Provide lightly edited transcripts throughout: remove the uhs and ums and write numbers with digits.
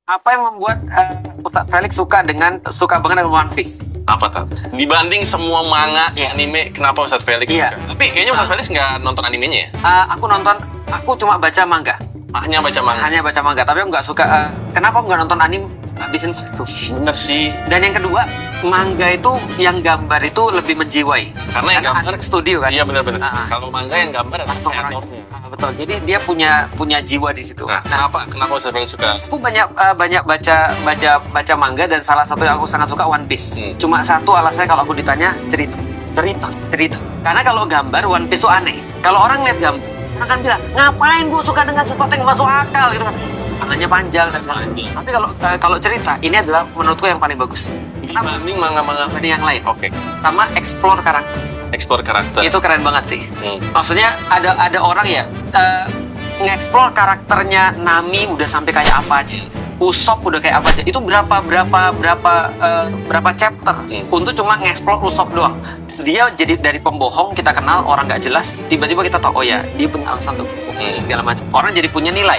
Apa yang membuat Ustadz Felix suka banget dengan One Piece? Apa tuh? Dibanding semua manga, anime, kenapa Ustadz Felix suka? Tapi kayaknya Ustadz Felix nggak nonton animenya ya? Aku cuma baca manga. Hanya baca manga? Hanya baca manga, tapi aku nggak suka. Kenapa aku nggak nonton anime? Habisin itu. Bener sih. Dan yang kedua, manga itu yang gambar itu lebih menjiwai. Karena yang gambar studio kan? Iya benar-benar. Kalau manga yang gambar langsung aktornya. Betul. Jadi dia punya jiwa di situ. Nah, kenapa Ustadz Felix suka? Aku banyak baca manga dan salah satu yang aku sangat suka One Piece. Cuma satu alasannya kalau aku ditanya cerita. Karena kalau gambar One Piece itu aneh. Kalau orang lihat gambar, orang kan bilang ngapain gue suka dengan sesuatu yang masuk akal gitu kan. Tangannya panjang dan sebagainya. Tapi kalau cerita ini adalah menurutku yang paling bagus. Dibanding manga-manga yang lain. Oke. Sama explore karakter. Itu keren banget sih. Maksudnya ada orang ya nge-explore karakternya Nami udah sampai kayak apa aja. Usopp udah kayak apa aja. Itu berapa chapter untuk cuma nge-explore Usopp doang. Dia jadi dari pembohong kita kenal orang nggak jelas, tiba-tiba kita tahu oh ya dia punya alasan untuk segala macam. Orang jadi punya nilai.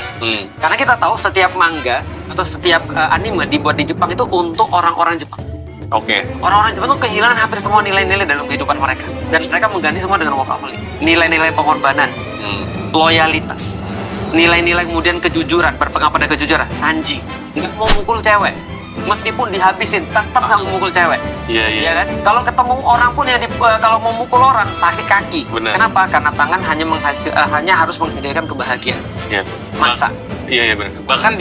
Karena kita tahu setiap manga atau setiap anime dibuat di Jepang itu untuk orang-orang Jepang. Oke. Orang-orang Jepang tuh kehilangan hampir semua nilai-nilai dalam kehidupan mereka dan mereka mengganti semua dengan workaholic. Nilai-nilai pengorbanan, loyalitas, nilai-nilai kemudian kejujuran, berpegang pada kejujuran. Sanji nggak mau mukul cewek, meskipun dihabisin tetap nggak mau mukul cewek. Iya kan? Kalau ketemu orang pun ya kalau mau mukul orang pakai kaki. Bener. Kenapa? Karena tangan hanya harus menghadirkan kebahagiaan. Iya. Masa. Iya benar. Bahkan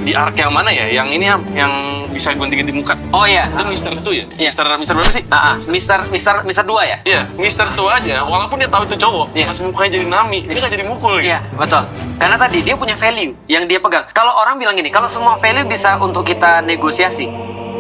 di arc yang mana ya? Yang ini yang bisa ganti-ganti muka. Oh iya. Itu Mister itu ya? Iya. Mister berapa sih? Mister 2 ya? Iya, Mister itu aja. Walaupun dia tahu itu cowok, pas mukanya jadi Nami, dia nggak jadi mukul gitu. Iya, betul. Karena tadi dia punya value yang dia pegang. Kalau orang bilang gini, kalau semua value bisa untuk kita negosiasi,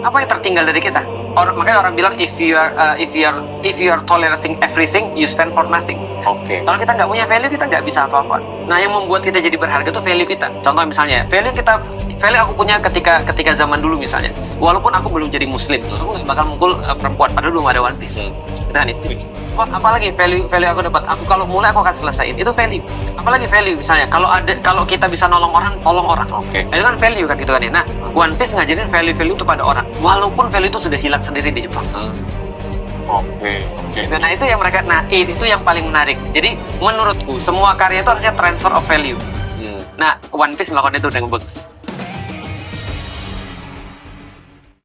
apa yang tertinggal dari kita? Makanya orang bilang if you are tolerating everything, you stand for nothing. Oke. Kalau kita nggak punya value, kita nggak bisa apa-apa. Nah, yang membuat kita jadi berharga itu value kita. Contoh misalnya, value aku punya ketika zaman dulu misalnya. Walaupun aku belum jadi muslim, aku nggak bakal mukul perempuan, padahal belum ada One Piece. Nah, itu. Apalagi value aku dapat. Kalau mulai aku akan selesaiin. Itu value. Apalagi value misalnya, kalau kita bisa nolong orang, tolong orang. Oke. Itu kan value kan gitu kan ya. Nah, One Piece ngajarin value itu pada orang. Walaupun value itu sudah hilang sendiri di Jepang. Oke. Nah itu yang itu yang paling menarik. Jadi menurutku semua karya itu harusnya transfer of value. Nah One Piece melakukan itu dengan bagus.